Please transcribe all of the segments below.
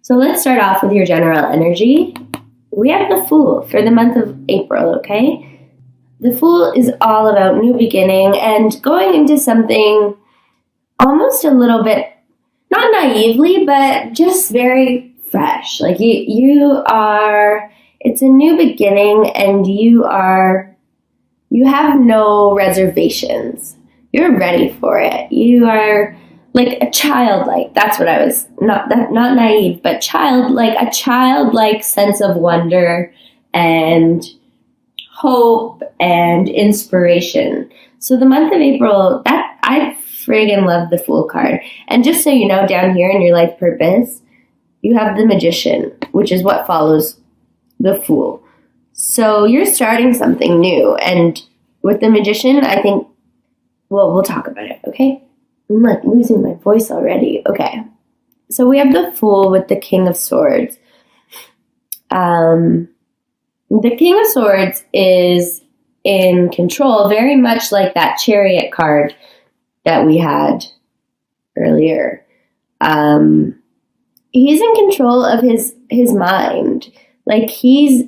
So let's start off with your general energy. We have the Fool for the month of April, okay? The Fool is all about new beginning and going into something almost a little bit, not naively, but just very fresh. Like you are, it's a new beginning and you have no reservations. You're ready for it. You are like a childlike. That's what I was, not naive, but a childlike sense of wonder and hope and inspiration. So the month of April, that I friggin' love the Fool card. And just so you know, down here in your life purpose, you have the Magician, which is what follows the Fool. So you're starting something new. And with the Magician, I think, well, we'll talk about it, okay? I'm like losing my voice already. Okay. So we have the Fool with the King of Swords. The King of Swords is in control, very much like that Chariot card that we had earlier. He's in control of his mind. Like he's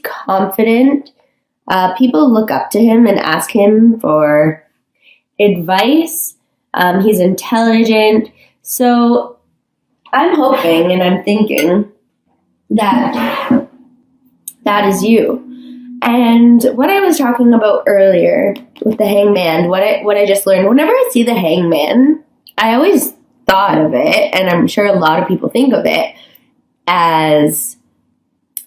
confident. People look up to him and ask him for advice. He's intelligent. So I'm hoping and I'm thinking that is you. And what I was talking about earlier with the Hangman, what I just learned, whenever I see the Hangman, I always thought of it, and I'm sure a lot of people think of it, as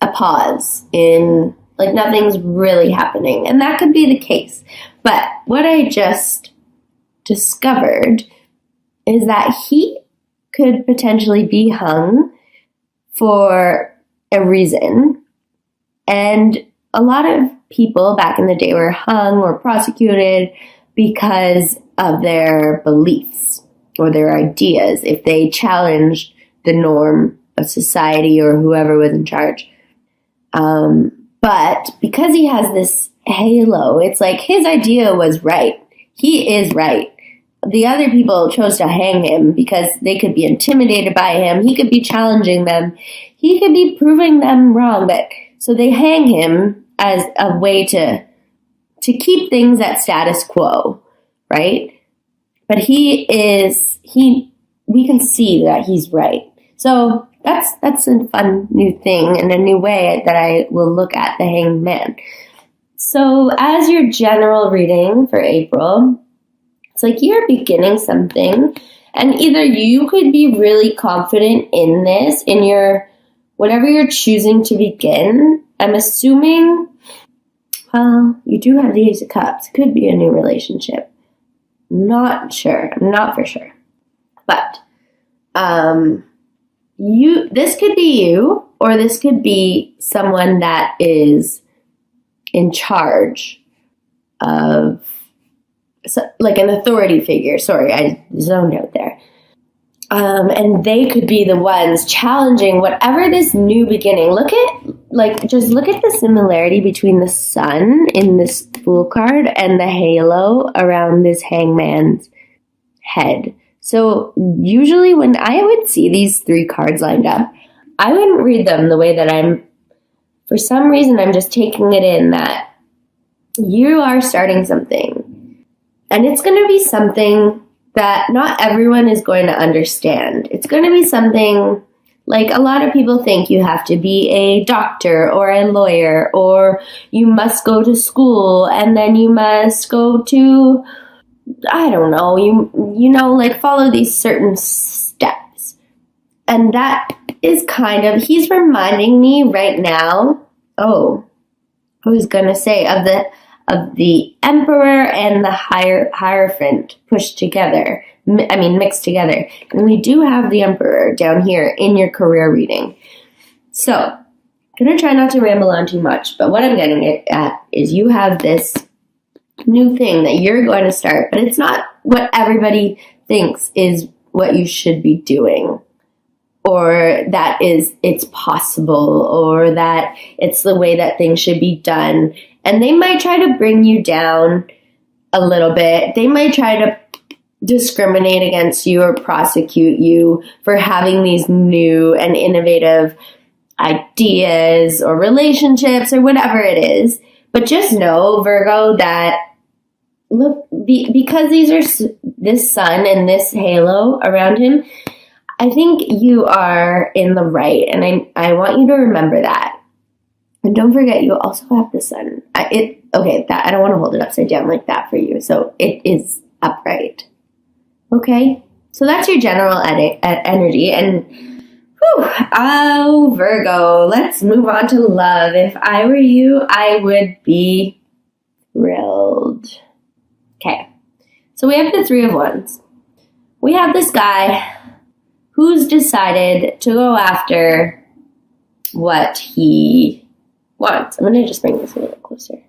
a pause in, like, nothing's really happening. And that could be the case. But what I just discovered is that he could potentially be hung for a reason. And a lot of people back in the day were hung or prosecuted because of their beliefs or their ideas, if they challenged the norm of society or whoever was in charge. But because he has this halo, it's like his idea was right. He is right. The other people chose to hang him because they could be intimidated by him. He could be challenging them. He could be proving them wrong. But so they hang him as a way to keep things at status quo, right? But we can see that he's right. So that's a fun new thing and a new way that I will look at the Hanged Man. So as your general reading for April, it's like you're beginning something, and either you could be really confident in this, in your, whatever you're choosing to begin. I'm assuming, well, you do have the Ace of Cups. It could be a new relationship. Not sure. I'm not for sure. But, this could be you, or this could be someone that is in charge of, like an authority figure. Sorry, I zoned out there. And they could be the ones challenging whatever this new beginning. Look at the similarity between the sun in this Fool card and the halo around this Hangman's head. So usually when I would see these three cards lined up, I wouldn't read them the way that for some reason, I'm just taking it in that you are starting something. And it's going to be something that not everyone is going to understand. It's going to be something like a lot of people think you have to be a doctor or a lawyer, or you must go to school and then you must go to, I don't know, you know, like follow these certain steps. And that is kind of, he's reminding me right now, I was going to say, of the Emperor and the Hierophant mixed together. And we do have the Emperor down here in your career reading. So, I'm going to try not to ramble on too much, but what I'm getting at is you have this new thing that you're going to start, but it's not what everybody thinks is what you should be doing, or that it's possible, or that it's the way that things should be done. And they might try to bring you down a little bit. They might try to discriminate against you or prosecute you for having these new and innovative ideas or relationships or whatever it is. But just know, Virgo, that look, because these are this sun and this halo around him, I think you are in the right. And I want you to remember that. And don't forget, you also have the sun. I don't want to hold it upside down like that for you. So it is upright. Okay? So that's your general energy. And Virgo, let's move on to love. If I were you, I would be thrilled. Okay. So we have the Three of Wands. We have this guy who's decided to go after what he wants. I'm going to just bring this a little closer.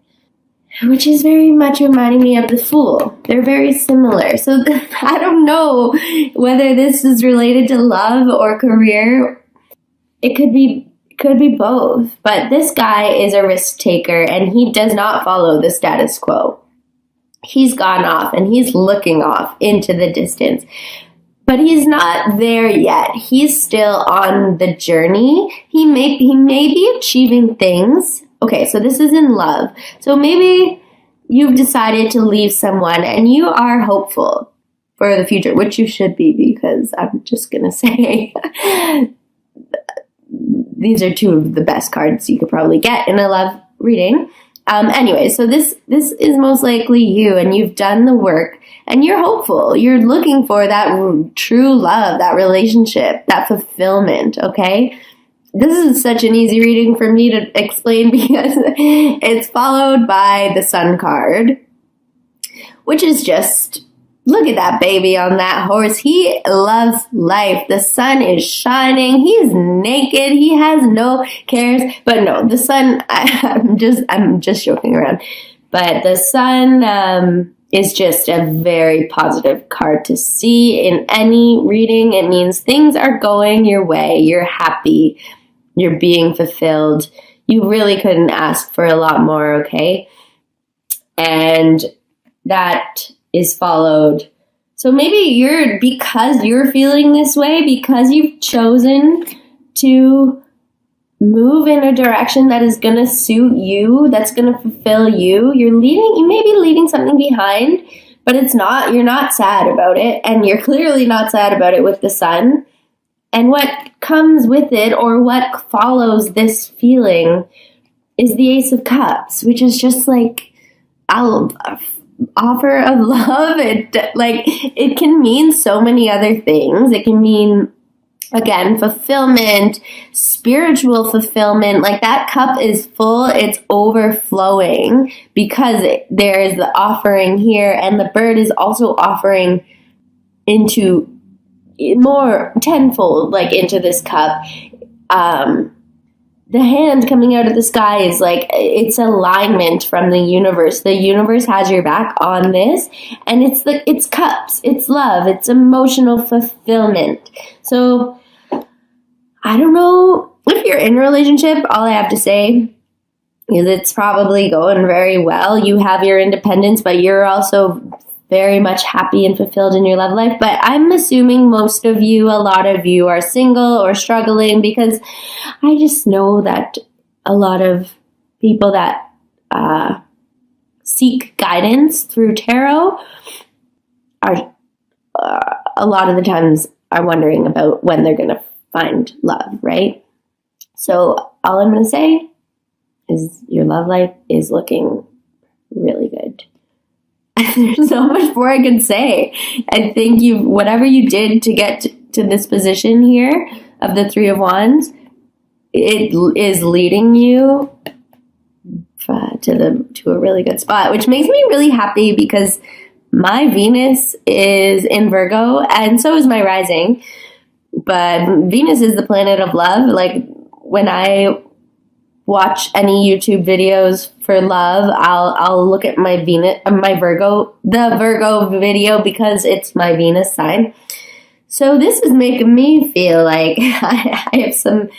Which is very much reminding me of the Fool. They're very similar. So I don't know whether this is related to love or career. It could be both. But this guy is a risk taker and he does not follow the status quo. He's gone off and he's looking off into the distance. But he's not there yet. He's still on the journey. He may be achieving things. Okay, so this is in love. So maybe you've decided to leave someone and you are hopeful for the future, which you should be, because I'm just going to say these are two of the best cards you could probably get in a love reading. Anyway, so this is most likely you, and you've done the work and you're hopeful. You're looking for that true love, that relationship, that fulfillment, okay? This is such an easy reading for me to explain because it's followed by the Sun card, which is just, look at that baby on that horse. He loves life. The sun is shining. He's naked. He has no cares. But no, the sun, I'm just joking around. But the sun is just a very positive card to see in any reading. It means things are going your way. You're happy. You're being fulfilled. You really couldn't ask for a lot more, okay? And that is followed. So maybe because you're feeling this way, because you've chosen to move in a direction that is going to suit you, that's going to fulfill you, you may be leaving something behind, but you're not sad about it. And you're clearly not sad about it with the sun. And what comes with it, or what follows this feeling, is the Ace of Cups, which is just like offer of love. It can mean so many other things. It can mean, again, fulfillment, spiritual fulfillment. Like, that cup is full, it's overflowing, because there is the offering here, and the bird is also offering into more tenfold, like, into this cup. The hand coming out of the sky is like, it's alignment from the universe. The universe has your back on this, and it's cups, it's love, it's emotional fulfillment. So I don't know if you're in a relationship. All I have to say is it's probably going very well. You have your independence, but you're also very much happy and fulfilled in your love life. But I'm assuming a lot of you are single or struggling, because I just know that a lot of people that seek guidance through tarot are a lot of the times are wondering about when they're going to find love, right? So all I'm going to say is your love life is looking really good. There's so much more I can say. I think whatever you did to get to this position here of the Three of Wands, it is leading you to a really good spot, which makes me really happy, because my Venus is in Virgo, and so is my rising. But Venus is the planet of love. Like, when I watch any YouTube videos for love, I'll look at my Virgo video, because it's my Venus sign. So this is making me feel like I have some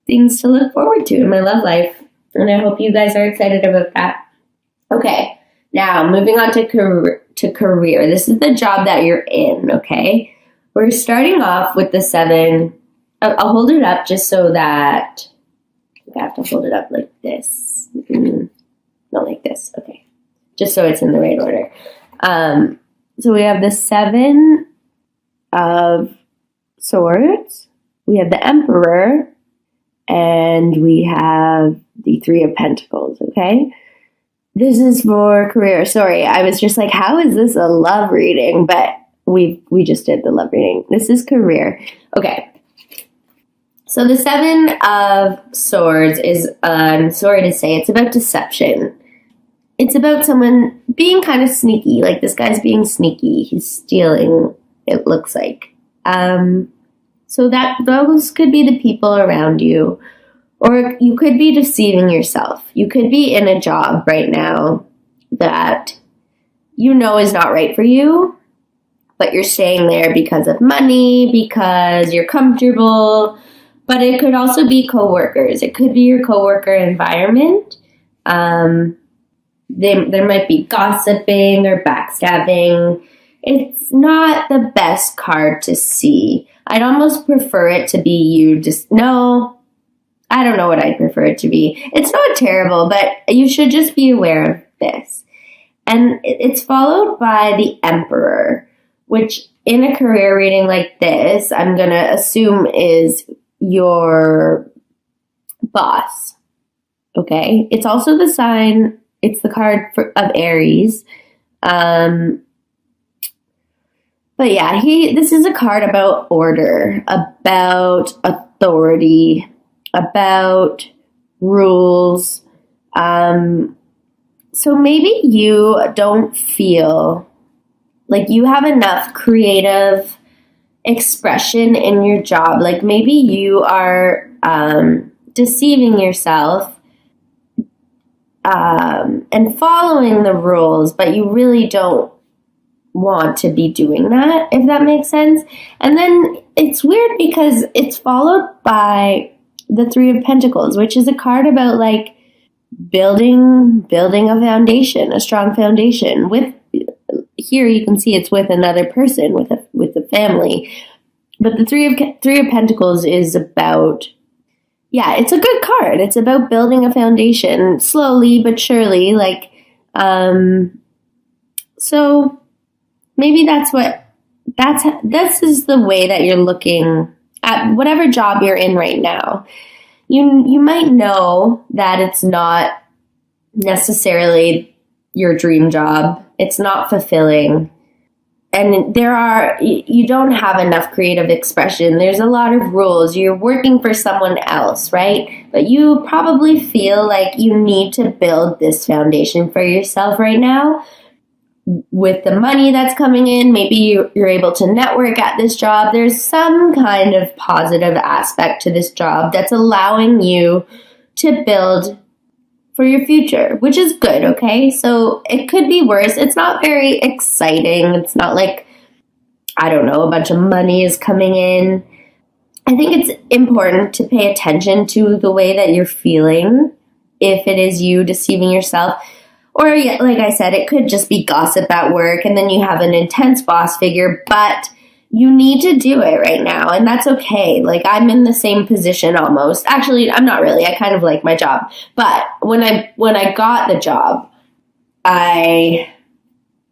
things to look forward to in my love life, and I hope you guys are excited about that. Okay, now moving on to to career. This is the job that you're in, okay? We're starting off with the 7. I'll hold it up just so that I have to hold it up like this. Not like this. Okay. Just so it's in the right order. So we have the 7 of Swords. We have the Emperor. And we have the 3 of Pentacles, okay? This is for career. Sorry, I was just like, how is this a love reading? But we just did the love reading. This is career. Okay. So the 7 of Swords is, I'm sorry to say, it's about deception. It's about someone being kind of sneaky. Like, this guy's being sneaky. He's stealing, it looks like. So that those could be the people around you. Or you could be deceiving yourself. You could be in a job right now that you know is not right for you, but you're staying there because of money, because you're comfortable. But it could also be coworkers. It could be your coworker environment. There might be gossiping or backstabbing. It's not the best card to see. I'd almost prefer it to be you just, no, I don't know what I'd prefer it to be. It's not terrible, but you should just be aware of this. And it's followed by the Emperor, which in a career reading like this, I'm going to assume is your boss. Okay? It's also the sign, it's the card of Aries. But yeah, this is a card about order, about authority, about rules. So maybe you don't feel like you have enough creative expression in your job. Like maybe you are deceiving yourself and following the rules, but you really don't want to be doing that, if that makes sense. And then it's weird because it's followed by the 3 of Pentacles, which is a card about like building a foundation, a strong foundation. With here you can see it's with another person, with a family. But the 3 of Pentacles is about, yeah, it's a good card. It's about building a foundation slowly but surely, like so maybe this is the way that you're looking at whatever job you're in right now. You might know that it's not necessarily your dream job. It's not fulfilling. And you don't have enough creative expression. There's a lot of rules. You're working for someone else, right? But you probably feel like you need to build this foundation for yourself right now. With the money that's coming in, maybe you're able to network at this job. There's some kind of positive aspect to this job that's allowing you to build for your future, which is good, okay? So it could be worse. It's not very exciting. It's not like, I don't know, a bunch of money is coming in. I think it's important to pay attention to the way that you're feeling if it is you deceiving yourself. Or, like I said, it could just be gossip at work and then you have an intense boss figure, but you need to do it right now, and that's okay. Like, I'm in the same position almost. Actually, I'm not really. I kind of like my job. But when I got the job, I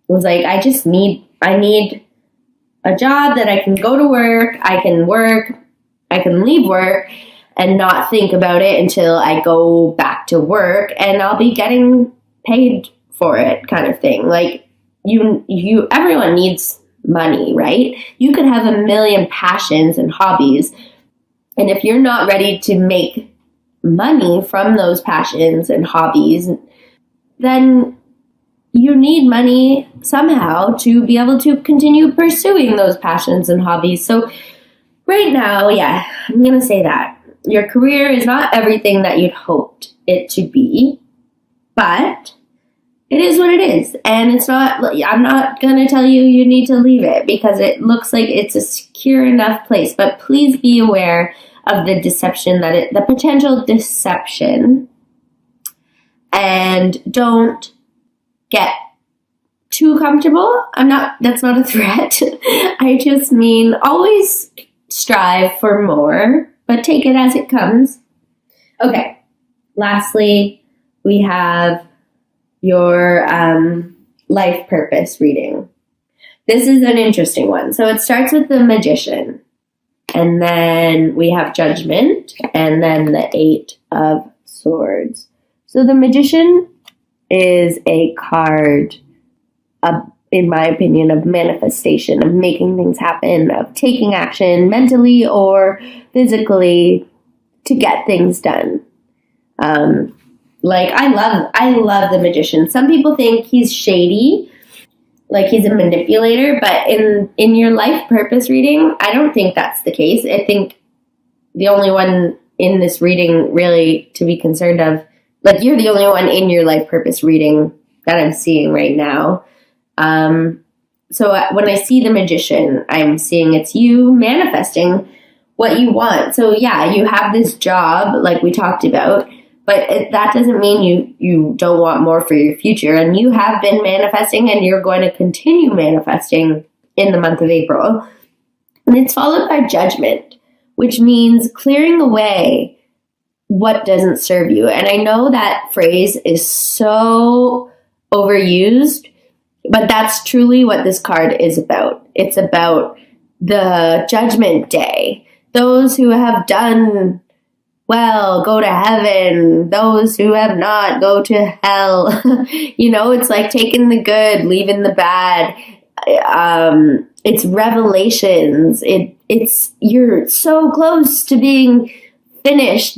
was like, I need a job that I can go to work, I can leave work and not think about it until I go back to work, and I'll be getting paid for it, kind of thing. Like, everyone needs money, right? You could have a million passions and hobbies, and if you're not ready to make money from those passions and hobbies, then you need money somehow to be able to continue pursuing those passions and hobbies. So right now, yeah, I'm going to say that your career is not everything that you'd hoped it to be, but it is what it is. And it's not, I'm not going to tell you need to leave it because it looks like it's a secure enough place. But please be aware of the deception the potential deception, and don't get too comfortable. That's not a threat. I just mean always strive for more, but take it as it comes. Okay. Lastly, we have your life purpose reading. This is an interesting one. So it starts with the Magician, and then we have Judgment, and then the Eight of Swords. So the Magician is a card, in my opinion, of manifestation, of making things happen, of taking action mentally or physically to get things done. I love the Magician. Some people think he's shady, like he's a manipulator, but in your life purpose reading, I don't think that's the case. I think the only one in this reading really to be concerned of, like, you're the only one in your life purpose reading that I'm seeing right now. So when I see the Magician, I'm seeing it's you manifesting what you want. So yeah, you have this job like we talked about, but that doesn't mean you don't want more for your future. And you have been manifesting, and you're going to continue manifesting in the month of April. And it's followed by Judgment, which means clearing away what doesn't serve you. And I know that phrase is so overused, but that's truly what this card is about. It's about the Judgment Day. Those who have done well go to heaven. Those who have not go to hell. It's like taking the good, leaving the bad. It's revelations. It's you're so close to being finished.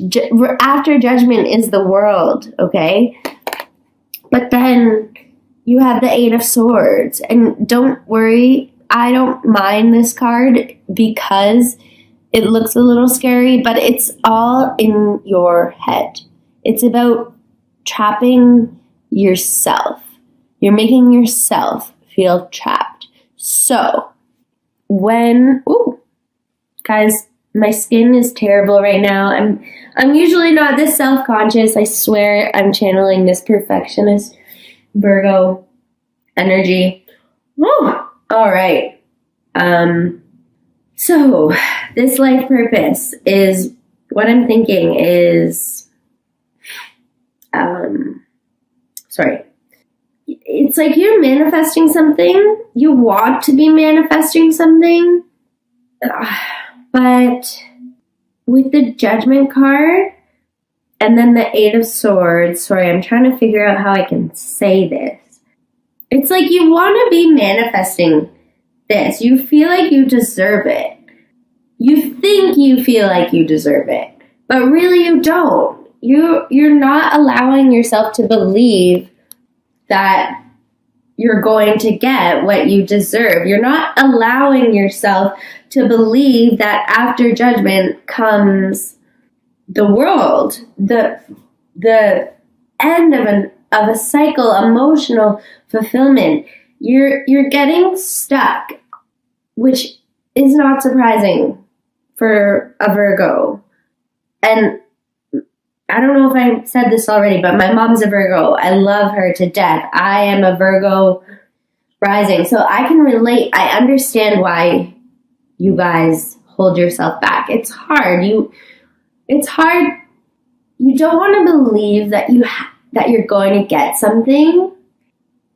After Judgment is the world, okay? But then you have the Eight of Swords. And don't worry, I don't mind this card because it looks a little scary, but it's all in your head. It's about trapping yourself. You're making yourself feel trapped. So, guys, my skin is terrible right now. I'm usually not this self-conscious. I swear I'm channeling this perfectionist Virgo energy. Woo! All right. So this life purpose is what I'm thinking is, it's like you're manifesting something. You want to be manifesting something, but with the Judgment card and then the Eight of Swords, I'm trying to figure out how I can say this. It's like you want to be manifesting this. You feel like you deserve it. You think you feel like you deserve it, but really you don't. You're not allowing yourself to believe that you're going to get what you deserve. You're not allowing yourself to believe that after Judgment comes the world, the end of a cycle, emotional fulfillment. You're getting stuck, which is not surprising for a Virgo. And I don't know if I said this already, but my mom's a Virgo. I love her to death. I am a Virgo rising, so I can relate. I understand why you guys hold yourself back. It's hard. It's hard. You don't want to believe that you're going to get something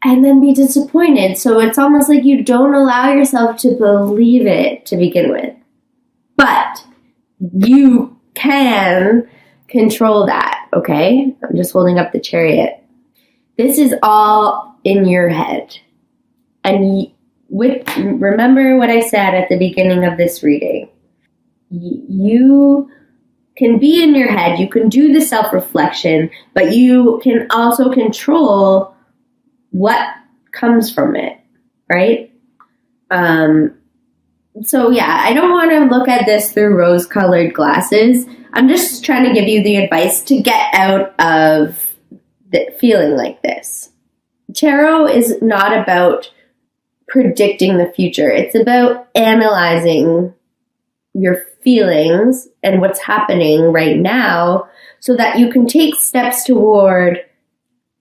and then be disappointed. So it's almost like you don't allow yourself to believe it to begin with. But you can control that, okay? I'm just holding up the Chariot. This is all in your head. And remember what I said at the beginning of this reading. You can be in your head, you can do the self-reflection, but you can also control what comes from it, right? So yeah, I don't want to look at this through rose-colored glasses. I'm just trying to give you the advice to get out of feeling like this. Tarot is not about predicting the future. It's about analyzing your feelings and what's happening right now so that you can take steps toward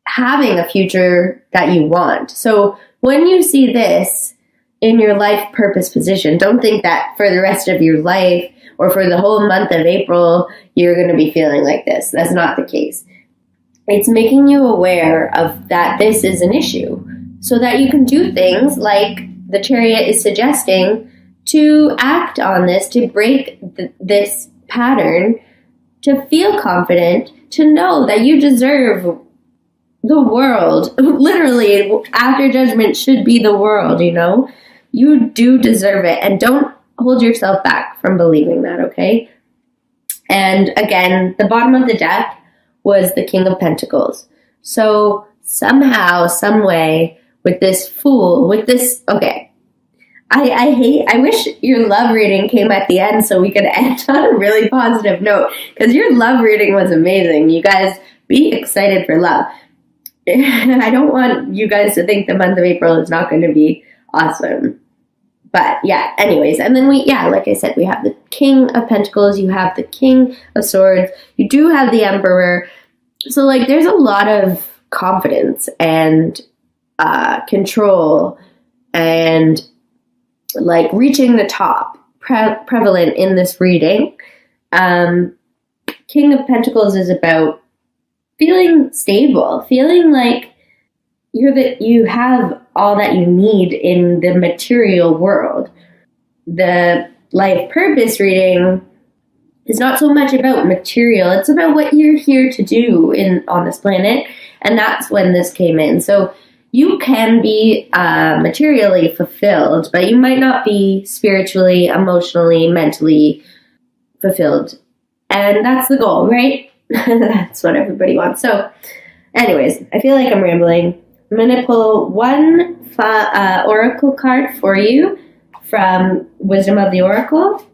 having a future that you want. So when you see this in your life purpose position, don't think that for the rest of your life or for the whole month of April, you're going to be feeling like this. That's not the case. It's making you aware of that this is an issue so that you can do things like the Chariot is suggesting to act on this, to break this pattern, to feel confident, to know that you deserve the world. Literally, after judgment should be the world, you know? You do deserve it, and don't hold yourself back from believing that, okay? And again, the bottom of the deck was the King of Pentacles. So somehow, some way, with this Fool, with this, okay, I wish your love reading came at the end so we could end on a really positive note, because your love reading was amazing. You guys, be excited for love. I don't want you guys to think the month of April is not going to be awesome. But yeah, anyways. And then like I said, we have the King of Pentacles. You have the King of Swords. You do have the Emperor. So like there's a lot of confidence and control and like reaching the top prevalent in this reading. King of Pentacles is about feeling stable, feeling like you have all that you need in the material world. The life purpose reading is not so much about material, it's about what you're here to do on this planet, and that's when this came in. So you can be materially fulfilled, but you might not be spiritually, emotionally, mentally fulfilled. And that's the goal, right? That's what everybody wants. So anyways, I feel like I'm rambling. I'm going to pull one oracle card for you from Wisdom of the Oracle.